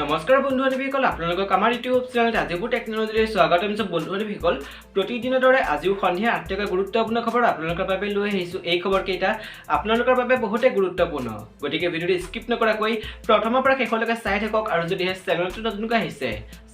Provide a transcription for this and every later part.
নমস্কাৰ বন্ধু বান্ধৱীসকল, আপোনালোকক আমাৰ ইউটিউব চেনেলত আজিবোৰ টেকনলজিৰে স্বাগতম জনাইছোঁ। বন্ধু বান্ধৱীসকল, প্ৰতিদিনৰ দৰে আজিও সন্ধিয়া 8 টকা গুৰুত্বপূৰ্ণ খবৰ আপোনালোকৰ বাবে লৈ আহিছোঁ। এই খবৰকেইটা আপোনালোকৰ বাবে বহুতে গুৰুত্বপূৰ্ণ, গতিকে ভিডিঅ'টো স্কিপ নকৰাকৈ প্ৰথমৰ পৰা শেষলৈকে চাই থাকক। আৰু যদিহে চেনেলটো নতুনকৈ আহিছে,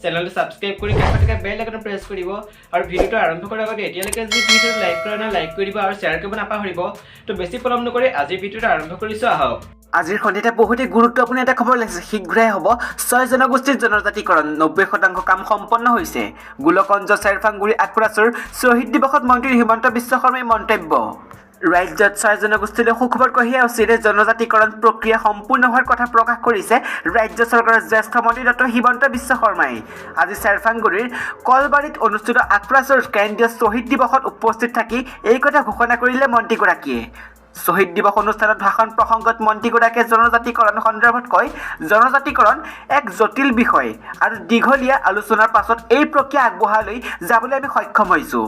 চেনেলটো ছাবস্ক্ৰাইব কৰি কাষত থকা বেল আইকনটো প্ৰেছ কৰিব। আৰু ভিডিঅ'টো আৰম্ভ কৰাৰ আগতে এতিয়ালৈকে যি ভিডিঅ'টো লাইক কৰা নাই, লাইক কৰি দিব আৰু শ্বেয়াৰ কৰিব নাপাহৰিব। তো বেছি পলম নকৰি আজিৰ ভিডিঅ'টো আৰম্ভ কৰিছোঁ, আহক। আজিৰ সন্ধিয়াতে বহুতে গুৰুত্বপূৰ্ণ এটা খবৰ লাগিছে। শীঘ্ৰেই হ'ব 6 জনগোষ্ঠীৰ জনজাতিকৰণ, 90% কাম সম্পন্ন হৈছে। গোলকগঞ্জ চেৰফাংগুৰি আটকুৰাছৰ শ্বহীদ দিৱসত মন্ত্ৰী হিমন্ত বিশ্ব শৰ্মাই মন্তব্য। ৰাজ্যত 6 জনগোষ্ঠীলৈ সুখবৰ কঢ়িয়াই অচিৰে জনজাতিকৰণ প্ৰক্ৰিয়া সম্পূৰ্ণ হোৱাৰ কথা প্ৰকাশ কৰিছে ৰাজ্য চৰকাৰৰ জ্যেষ্ঠ মন্ত্ৰী ডক্টৰ হিমন্ত বিশ্ব শৰ্মাই। আজি চেৰফাংগুৰিৰ কলবাৰীত অনুষ্ঠিত আটকুৰাছৰ কেন্দ্ৰীয় শ্বহীদ দিৱসত উপস্থিত থাকি এই কথা ঘোষণা কৰিলে মন্ত্ৰীগৰাকীয়ে। শ্বহীদ দিৱস অনুষ্ঠানত ভাষণ প্ৰসংগত মন্ত্ৰীগৰাকীয়ে জনজাতিকৰণ সন্দৰ্ভত কয়, জনজাতিকৰণ এক জটিল বিষয় আৰু দীঘলীয়া আলোচনাৰ পাছত এই প্ৰক্ৰিয়া আগবঢ়াই লৈ যাবলৈ আমি সক্ষম হৈছোঁ।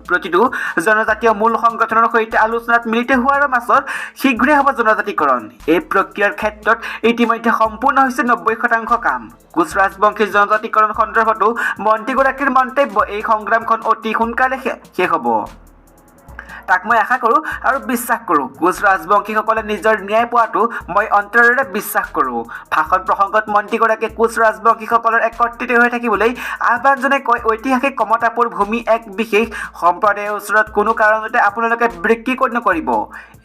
প্ৰতিটো জনজাতীয় মূল সংগঠনৰ সৈতে আলোচনাত মিলিত হোৱাৰ পাছত শীঘ্ৰেই হ'ব জনজাতিকৰণ। এই প্ৰক্ৰিয়াৰ ক্ষেত্ৰত ইতিমধ্যে সম্পূৰ্ণ হৈছে 90% কাম। কোচ ৰাজবংশী জনজাতিকৰণ সন্দৰ্ভতো মন্ত্ৰীগৰাকীৰ মন্তব্য, এই সংগ্ৰামখন অতি সোনকালে শেষ হ'ব। তাক মই আশা কৰোঁ আৰু বিশ্বাস কৰোঁ। কোচ ৰাজবংশীসকলে নিজৰ ন্যায় পোৱাটো মই অন্তৰেৰে বিশ্বাস কৰোঁ। ভাষণ প্ৰসংগত মন্ত্ৰীগৰাকীয়ে কোচ ৰাজবংশীসকলৰ একত্ৰিত হৈ থাকিবলৈ আহ্বান জনাই কয়, ঐতিহাসিক কমতাপুৰ ভূমি এক বিশেষ সম্প্ৰদায়ৰ ওচৰত কোনো কাৰণতে আপোনালোকে বিক্ৰী নকৰিব।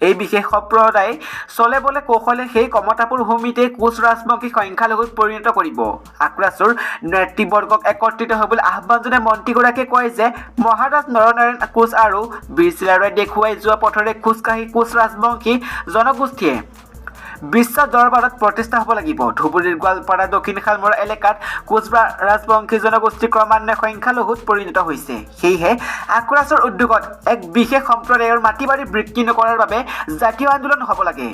এই বিশেষ সম্প্ৰদায় চলেবলে কৌশলে সেই কমতাপুৰ ভূমিতে কোচ ৰাজবংশী সংখ্যালঘুত পৰিণত কৰিব। আটকুৰাছৰ নেতৃবৰ্গক একত্ৰিত হ'বলৈ আহ্বান জনাই মন্ত্ৰীগৰাকীয়ে কয় যে মহাৰাজ নৰনাৰায়ণ কোচ আৰু বীৰ চিলাৰায়ে দেখুৱাই যোৱা পথৰে খোজকাঢ়ি কোচ ৰাজবংশী জনগোষ্ঠীয়ে বিশ্ব দৰবাৰত প্ৰতিষ্ঠা হ'ব লাগিব। ধুবুৰীৰ গোৱালপাৰা দক্ষিণ শালমৰা এলেকাত কোচ ৰাজবংশী জনগোষ্ঠী ক্ৰমান্বয়ে সংখ্যালঘুত পৰিণত হৈছে। সেয়েহে আটকুৰাছৰ উদ্যোগত এক বিশেষ সম্প্ৰদায়ৰ মাটি বাৰী বিক্ৰী নকৰাৰ বাবে জাতীয় আন্দোলন হ'ব লাগে।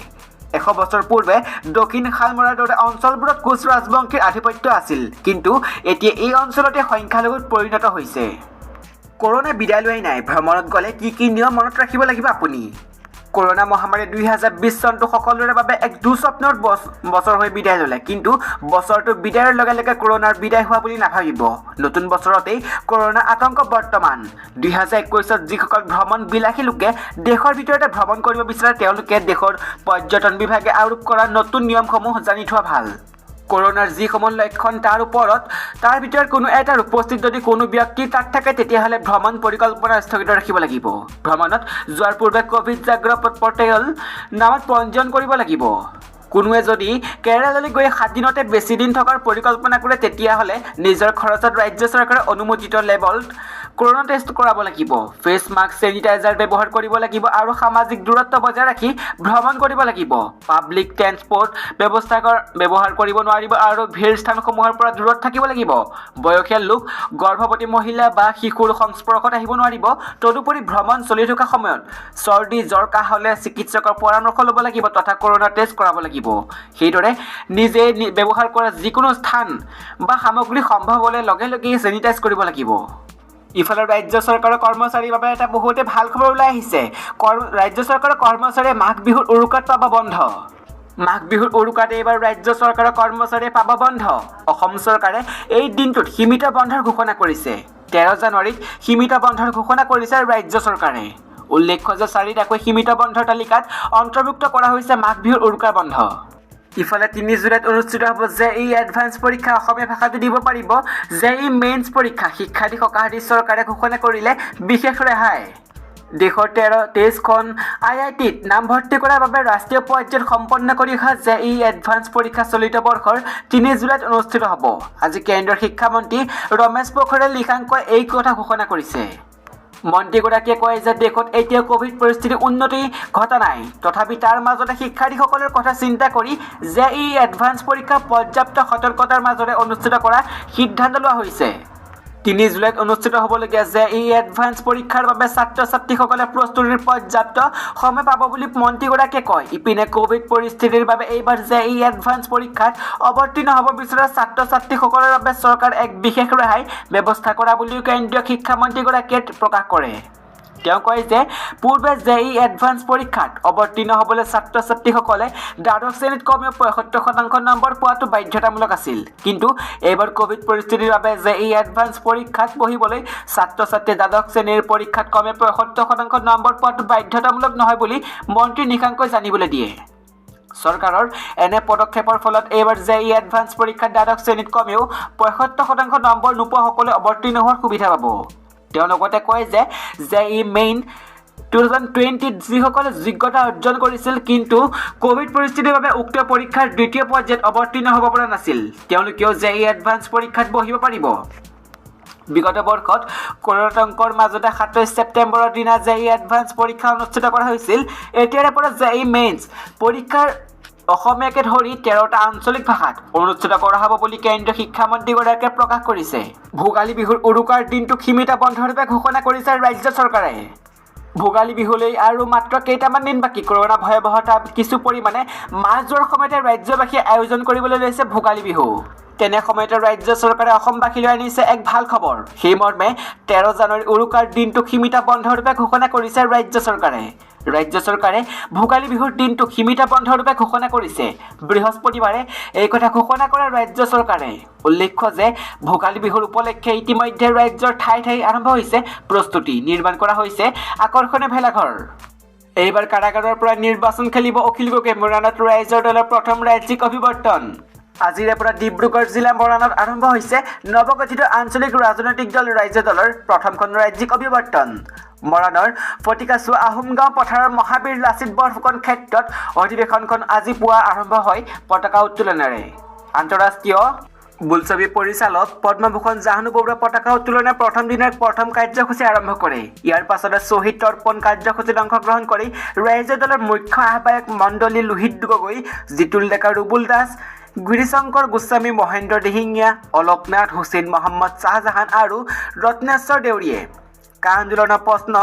100 বছৰ পূৰ্বে দক্ষিণ শালমৰাৰ দৰে অঞ্চলবোৰত কোচ ৰাজবংশীৰ আধিপত্য আছিল, কিন্তু এতিয়া এই অঞ্চলতে সংখ্যালঘুত পৰিণত হৈছে। কৰোনা বিদায় লোৱাই নাই, ভ্ৰমণত গ'লে কি নিয়ম মনত ৰাখিব লাগিব আপুনি। কৰোনা মহামাৰী 2020 চনটো সকলোৰে বাবে এক দুঃস্বপ্নৰ বছৰ হৈ বিদায় ল'লে, কিন্তু বছৰটো বিদায়ৰ লগে লগে কৰোনাৰ বিদায় হোৱা বুলি নাভাবিব। নতুন বছৰতেই কৰোনা আতংক বৰ্তমান। 2021ত যিসকল ভ্ৰমণ বিলাসী লোকে দেশৰ ভিতৰতে ভ্ৰমণ কৰিব বিচাৰে, তেওঁলোকে দেশৰ পৰ্যটন বিভাগে আৰোপ কৰা নতুন নিয়মসমূহ জানি থোৱা ভাল। কৰোনাৰ যিসমূহ লক্ষণ তাৰ ভিতৰত কোনো এটাৰ উপস্থিত যদি কোনো ব্যক্তি তাত থাকে, তেতিয়াহ'লে ভ্ৰমণ পৰিকল্পনা স্থগিত ৰাখিব লাগিব। ভ্ৰমণত যোৱাৰ পূৰ্বে ক'ভিড জাগ্ৰত পৰ্টেল নামত পঞ্জীয়ন কৰিব লাগিব। কোনোৱে যদি কেৰালালৈ গৈ 7 দিনতে বেছি দিন থকাৰ পৰিকল্পনা কৰে, তেতিয়াহ'লে নিজৰ খৰচত ৰাজ্য চৰকাৰে অনুমোদিত লেবলত কৰোনা টেষ্ট কৰাব লাগিব। ফেচ মাস্ক, চেনিটাইজাৰ ব্যৱহাৰ কৰিব লাগিব আৰু সামাজিক দূৰত্ব বজাই ৰাখি ভ্ৰমণ কৰিব লাগিব। পাব্লিক ট্ৰেন্সপৰ্ট ব্যৱহাৰ কৰিব নোৱাৰিব আৰু ভিৰ স্থানসমূহৰ পৰা দূৰত থাকিব লাগিব। বয়সীয়াল লোক, গৰ্ভৱতী মহিলা বা শিশুৰ সংস্পৰ্শত আহিব নোৱাৰিব। তদুপৰি ভ্ৰমণ চলি থকা সময়ত চৰ্দি জ্বৰ কাহ হ'লে চিকিৎসকৰ পৰামৰ্শ ল'ব লাগিব তথা কৰোনা টেষ্ট কৰাব লাগিব। সেইদৰে নিজে ব্যৱহাৰ কৰা যিকোনো স্থান বা সামগ্ৰী সম্ভৱ হ'লে লগে লগেই চেনিটাইজ কৰিব লাগিব। ইফালে ৰাজ্য চৰকাৰৰ কৰ্মচাৰীৰ বাবে এটা বহুতে ভাল খবৰ ওলাই আহিছে। ৰাজ্য চৰকাৰৰ কৰ্মচাৰীয়ে মাঘ বিহুৰ উৰুকাত পাব বন্ধ। মাঘ বিহুৰ উৰুকাত এইবাৰ ৰাজ্য চৰকাৰৰ কৰ্মচাৰীয়ে পাব বন্ধ। অসম চৰকাৰে এই দিনটোত সীমিত বন্ধৰ ঘোষণা কৰিছে। 13 জানুৱাৰীত সীমিত বন্ধৰ ঘোষণা কৰিছে ৰাজ্য চৰকাৰে। উল্লেখ্য যে 4টাকৈ সীমিত বন্ধৰ তালিকাত অন্তৰ্ভুক্ত কৰা হৈছে মাঘ বিহুৰ উৰুকাৰ বন্ধ। ইফালে 3 জুলাইত অনুষ্ঠিত হ'ব JEE এডভান্স পৰীক্ষা, অসমীয়া ভাষাতো দিব পাৰিব। JEE মেইনছ পৰীক্ষা শিক্ষাৰ্থী সকাহ চৰকাৰে ঘোষণা কৰিলে বিশেষ ৰেহাই। দেশৰ 23খন IITত নামভৰ্তি কৰাৰ বাবে ৰাষ্ট্ৰীয় পৰ্যায়ত সম্পন্ন কৰি অহা JEE এডভান্স পৰীক্ষা চলিত বৰ্ষৰ 3 জুলাইত অনুষ্ঠিত হ'ব। আজি কেন্দ্ৰীয় শিক্ষামন্ত্ৰী ৰমেশ পোখৰিয়াল নিশাংকই এই কথা ঘোষণা কৰিছে। মন্ত্ৰীগৰাকীয়ে কয় যে দেশত এতিয়াও ক'ভিড পৰিস্থিতিৰ উন্নতি ঘটা নাই, তথাপি তাৰ মাজতে শিক্ষাৰ্থীসকলৰ কথা চিন্তা কৰি JEE এডভান্স পৰীক্ষা পৰ্যাপ্ত সতৰ্কতাৰ মাজেৰে অনুষ্ঠিত কৰাৰ সিদ্ধান্ত লোৱা হৈছে। 3 জুলাইত অনুষ্ঠিত হ'বলগীয়া JEE এডভান্স পৰীক্ষাৰ বাবে ছাত্ৰ ছাত্ৰীসকলে প্ৰস্তুতিৰ পৰ্যাপ্ত সময় পাব বুলি মন্ত্ৰীগৰাকীয়ে কয়। ইপিনে ক'ভিড পৰিস্থিতিৰ বাবে এইবাৰ JEE এডভান্স পৰীক্ষাত অৱতীৰ্ণ হ'ব বিচৰা ছাত্ৰ ছাত্ৰীসকলৰ বাবে চৰকাৰ এক বিশেষ ৰেহাই ব্যৱস্থা কৰা বুলিও কেন্দ্ৰীয় শিক্ষামন্ত্ৰীগৰাকীয়ে প্ৰকাশ কৰে। তেওঁ কয় যে পূৰ্বে জেই এডভান্স পৰীক্ষাত অৱতীৰ্ণ হ'বলৈ ছাত্ৰ ছাত্ৰীসকলে দ্বাদশ শ্ৰেণীত কমেও ৭৫% নম্বৰ পোৱাটো বাধ্যতামূলক আছিল কিন্তু এইবাৰ কোভিড পৰিস্থিতিৰ বাবে জেই এডভান্স পৰীক্ষাত বহিবলৈ ছাত্ৰ ছাত্ৰীয়ে দ্বাদশ শ্ৰেণীৰ পৰীক্ষাত কমেও ৭৫% নম্বৰ পোৱাটো বাধ্যতামূলক নহয় বুলি মন্ত্ৰী নিশাংকই জানিবলৈ দিয়ে চৰকাৰৰ এনে পদক্ষেপৰ ফলত এইবাৰ জেই এডভান্স পৰীক্ষাত দ্বাদশ শ্ৰেণীত কমেও ৭৫% নম্বৰ নোপোৱাসকলে অৱতীৰ্ণ হোৱাৰ সুবিধা পাব তেওঁ লগতে কয় যে জেই মেইন 2020 যিসকলে যোগ্যতা অৰ্জন কৰিছিল কিন্তু কোভিড পৰিস্থিতিৰ বাবে উক্ত পৰীক্ষাৰ দ্বিতীয় পৰ্যায়ত অৱতীৰ্ণ হ'ব পৰা নাছিল তেওঁলোকেও জেই এডভান্স পৰীক্ষাত বহিব পাৰিব বিগত বৰ্ষত কৰোনাতংকৰ মাজতে ২৭ ছেপ্টেম্বৰৰ দিনা জেই এডভান্স পৰীক্ষা অনুষ্ঠিত কৰা হৈছিল এতিয়াৰে পৰা জেই মেইনছ পৰীক্ষাৰ অসমীয়াকে ধৰি ১৩টা আঞ্চলিক ভাষাত অনুষ্ঠিত কৰা হ'ব বুলি কেন্দ্ৰীয় শিক্ষামন্ত্ৰীগৰাকীয়ে প্ৰকাশ কৰিছে ভোগালী বিহুৰ উৰুকাৰ দিনটোক সীমিত বন্ধৰ বাবে ঘোষণা কৰিছে ৰাজ্য চৰকাৰে ভোগালী বিহুলৈ আৰু মাত্ৰ কেইটামান দিন বাকী কৰোনা ভয়াৱহতা কিছু পৰিমাণে মাছ যোৱাৰ সময়তে ৰাজ্যবাসীয়ে আয়োজন কৰিবলৈ লৈছে ভোগালী বিহু তেনে সময়তে ৰাজ্য চৰকাৰে অসমবাসীলৈ আনিছে এক ভাল খবৰ সেই মৰ্মে ১৩ জানুৱাৰী উৰুকাৰ দিনটোক সীমিত বন্ধৰ বাবে ঘোষণা কৰিছে ৰাজ্য চৰকাৰে ভোগালী বিহুৰ দিনটোক সীমিত বন্ধৰ বাবে ঘোষণা কৰিছে বৃহস্পতিবাৰে এই কথা ঘোষণা কৰা ৰাজ্য চৰকাৰে উল্লেখ্য যে ভোগালী বিহুৰ উপলক্ষে ইতিমধ্যে ৰাজ্যৰ ঠাই আৰম্ভ হৈছে প্ৰস্তুতি নিৰ্মাণ কৰা হৈছে আকৰ্ষণীয় ভেলাঘৰ এইবাৰ কাৰাগাৰৰ পৰা নিৰ্বাচন খেলিব অখিল গগৈ মৰাণত ৰাইজৰ দলৰ প্ৰথম ৰাজ্যিক অভিৱৰ্তন আজিৰে পৰা ডিব্ৰুগড় জিলা মৰাণত আৰম্ভ হৈছে নৱগঠিত আঞ্চলিক ৰাজনৈতিক দল ৰাজ্য দলৰ প্ৰথমখন ৰাজ্যিক অভিৱৰ্তন মৰাণৰ ফটিকাচুৱা আহোমগাঁও পথাৰৰ মহাবীৰ লাচিত বৰফুকন ক্ষেত্ৰত অধিৱেশনখন আজি পুৱা আৰম্ভ হয় পতাকা উত্তোলনেৰে আন্তঃৰাষ্ট্ৰীয় বোলছবি পৰিচালক পদ্মভূষণ জাহ্নু বৰুৱা পতাকা উত্তোলনৰ প্ৰথম দিনৰ প্ৰথম কাৰ্যসূচী আৰম্ভ কৰে ইয়াৰ পাছতে শ্বহীদ তৰ্পণ কাৰ্যসূচীত অংশগ্ৰহণ কৰি ৰাজ্য দলৰ মুখ্য আহ্বায়ক মণ্ডলী লোহিত গগৈ জিতুল ডেকা ৰুবুল দাস গিৰিশংকৰ গোস্বামী মহেন্দ্ৰ দিহিঙীয়া অলোকনাথ হুছেইন মহম্মদ শ্বাহজাহান আৰু ৰত্নেশ্বৰ দেউৰীয়ে কা আন্দোলনৰ প্ৰশ্ন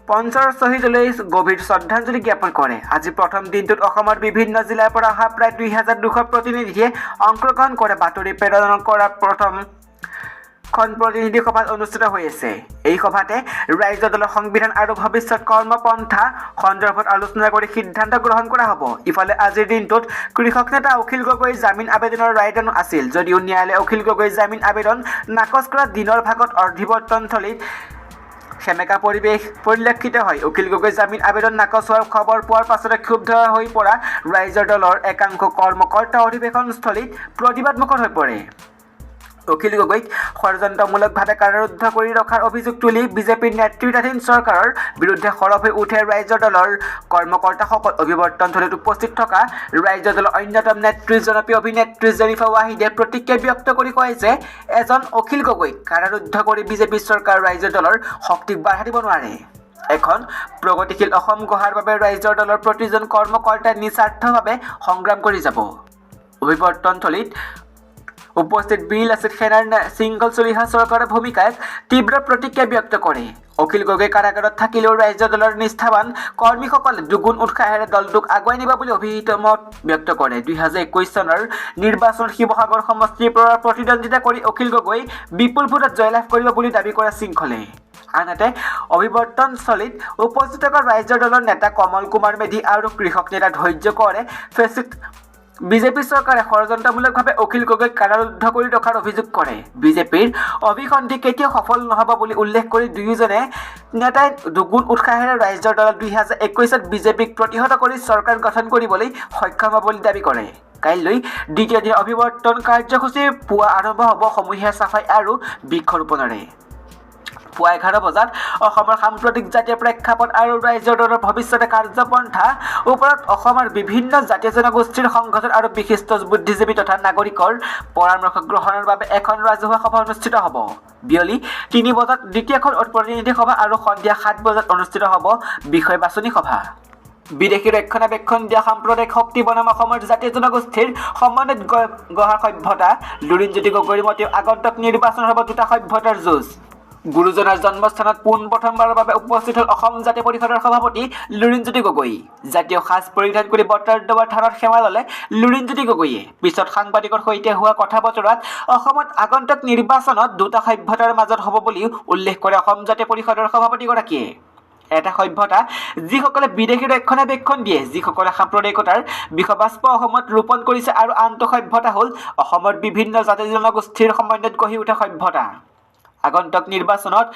পঞ্চৰ শ্বহীদলৈ গভীৰ শ্ৰদ্ধাঞ্জলি জ্ঞাপন কৰে আজি প্ৰথম দিনটোত অসমৰ বিভিন্ন জিলাৰ পৰা অহা প্ৰায় ২,২০০ প্ৰতিনিধিয়ে অংশগ্ৰহণ কৰে বাতৰি প্ৰেৰণ কৰা প্ৰথমখন প্ৰতিনিধি সভা অনুষ্ঠিত হৈ আছে এই সভাতে ৰাজ্য দলৰ সংবিধান আৰু ভৱিষ্যত কৰ্মপন্থা সন্দৰ্ভত আলোচনা কৰি সিদ্ধান্ত গ্ৰহণ কৰা হ'ব ইফালে আজিৰ দিনটোত কৃষক নেতা অখিল গগৈ জামিন আবেদনৰ ৰায়দান আছিল যদিও ন্যায়ালয়ে অখিল গগৈ জামিন আবেদন নাকচ কৰা দিনৰ ভাগত অধিৱৰ্তনস্থলীত সেমেকা পৰিৱেশ পৰিলক্ষিত হয় অখিল গগৈ জামিন আবেদন নাকচ হোৱাৰ খবৰ পোৱাৰ পাছতে ক্ষুব্ধ হৈ পৰা ৰাইজৰ দলৰ একাংশ কৰ্মকৰ্তা অধিৱেশনস্থলীত প্ৰতিবাদমুখৰ হৈ পৰে অখিল গগৈক ষড়যন্ত্ৰমূলকভাৱে কাৰাৰুদ্ধ কৰি ৰখাৰ অভিযোগ তুলি বিজেপিৰ নেতৃত্বাধীন চৰকাৰৰ বিৰুদ্ধে সৰব হৈ উঠে ৰাজ্য দলৰ কৰ্মকৰ্তাসকল অভিৱৰ্তনস্থলীত উপস্থিত থকা ৰাজ্য দলৰ অন্যতম নেত্ৰী জনপ্ৰিয় অভিনেত্ৰী জেনিফা ৱাহিদে প্ৰতিক্ৰিয়া ব্যক্ত কৰি কয় যে এজন অখিল গগৈক কাৰাৰুদ্ধ কৰি বিজেপি চৰকাৰ ৰাজ্য দলৰ শক্তিক বাধা দিব নোৱাৰে এখন প্ৰগতিশীল অসম গঢ়াৰ বাবে ৰাজ্যৰ দলৰ প্ৰতিজন কৰ্মকৰ্তাই নিস্বাৰ্থভাৱে সংগ্ৰাম কৰি যাব অভিৱৰ্তনস্থলীত উপস্থিত বীৰ লাচিত সেনাৰ শৃংখল চলিহা চৰকাৰৰ ভূমিকাক তীব্ৰ প্ৰতিক্ৰিয়া ব্যক্ত কৰে অখিল গগৈ কাৰাগাৰত থাকিলেও ৰাজ্য দলৰ নিষ্ঠাৱান কৰ্মীসকলে দুগুণ উৎসাহেৰে দলটোক আগুৱাই নিব বুলি অভিহিত মত ব্যক্ত কৰে ২০২১ চনৰ নিৰ্বাচনত শিৱসাগৰ সমষ্টিৰ পৰা প্ৰতিদ্বন্দ্বিতা কৰি অখিল গগৈ বিপুল ভোটত জয়লাভ কৰিব বুলি দাবী কৰা শৃংখলে আনহাতে অভিৱৰ্তনস্থলীত উপস্থিত থকা ৰাজ্য দলৰ নেতা কমল কুমাৰ মেধি আৰু কৃষক নেতা ধৈৰ্য কোঁৱৰে ফেচিত বিজেপি চৰকাৰে ষড়যন্ত্ৰমূলকভাৱে অখিল গগৈক কাৰাৰুদ্ধ কৰি ৰখাৰ অভিযোগ কৰে বিজেপিৰ অভিসন্ধি কেতিয়াও সফল নহ'ব বুলি উল্লেখ কৰি দুয়োজনে নেতাই দুগুণ উৎসাহেৰে ৰাজ্যৰ দলত ২০২১ত বিজেপিক প্ৰতিহত কৰি চৰকাৰ গঠন কৰিবলৈ সক্ষম হ'ব বুলি দাবী কৰে কাইলৈ দ্বিতীয় দিন অভিৱৰ্তন কাৰ্যসূচী পুৱা আৰম্ভ হ'ব সমূহীয়া চাফাই আৰু বৃক্ষৰোপণেৰে পুৱা ১১ বজাত অসমৰ সাম্প্ৰতিক জাতীয় প্ৰেক্ষাপট আৰু ৰাজ্যৰ দলৰ ভৱিষ্যতে কাৰ্যপন্থা ওপৰত অসমৰ বিভিন্ন জাতীয় জনগোষ্ঠীৰ সংগঠন আৰু বিশিষ্ট বুদ্ধিজীৱী তথা নাগৰিকৰ পৰামৰ্শ গ্ৰহণৰ বাবে এখন ৰাজহুৱা সভা অনুষ্ঠিত হ'ব বিয়লি ৩ বজাত দ্বিতীয়খন প্ৰতিনিধি সভা আৰু সন্ধিয়া ৭ বজাত অনুষ্ঠিত হ'ব বিষয় বাছনি সভা বিদেশী ৰক্ষণাবেক্ষণ দিয়া সাম্প্ৰদায়িক শক্তি বনাম অসমৰ জাতীয় জনগোষ্ঠীৰ সমন্বিত গঢ়াৰ সভ্যতা লুৰিণজ্যোতি গগৈৰ মতে আগন্তুক নিৰ্বাচন হ'ব দুটা সভ্যতাৰ যুঁজ গুৰুজনাৰ জন্মস্থানত প্ৰথমবাৰৰ বাবে উপস্থিত হ'ল অসম জাতীয় পৰিষদৰ সভাপতি লুৰিণজ্যোতি গগৈ জাতীয় সাজ পৰিধান কৰি বটাৰদৱাৰ থানত সেৱা ল'লে লুৰিণজ্যোতি গগৈয়ে পিছত সাংবাদিকৰ সৈতে হোৱা কথা বতৰাত অসমত আগন্তুক নিৰ্বাচনত দুটা সভ্যতাৰ মাজত হ'ব বুলি উল্লেখ কৰে অসম জাতীয় পৰিষদৰ সভাপতিগৰাকীয়ে এটা সভ্যতা যিসকলে বিদেশী ৰক্ষণাবেক্ষণ দিয়ে, যিসকলে সাম্প্ৰদায়িকতাৰ বিষবাষ্প অসমত ৰোপণ কৰিছে, আৰু আনটো সভ্যতা হ'ল অসমৰ বিভিন্ন জাতি জনগোষ্ঠীৰ সমন্বয়ত গঢ়ি উঠা সভ্যতা। আগন্তুক নিৰ্বাচনত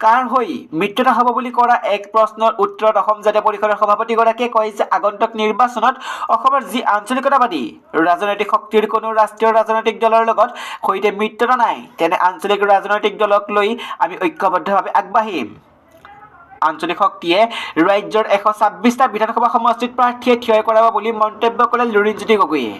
কাৰ হৈ মিত্ৰতা হ'ব বুলি কৰা এক প্ৰশ্নৰ উত্তৰত অসম জাতীয় পৰিষদৰ সভাপতিগৰাকীয়ে কয় যে আগন্তুক নিৰ্বাচনত অসমৰ যি আঞ্চলিকতাবাদী ৰাজনৈতিক শক্তিৰ কোনো ৰাষ্ট্ৰীয় ৰাজনৈতিক দলৰ লগত সৈতে মিত্ৰতা নাই, তেনে আঞ্চলিক ৰাজনৈতিক দলক লৈ আমি ঐক্যবদ্ধভাৱে আগবাঢ়িম। আঞ্চলিক শক্তিয়ে ৰাজ্যৰ 126টা বিধানসভা সমষ্টিত প্ৰাৰ্থীয়ে থিয় কৰাব বুলি মন্তব্য কৰে লুৰিণজ্যোতি গগৈয়ে।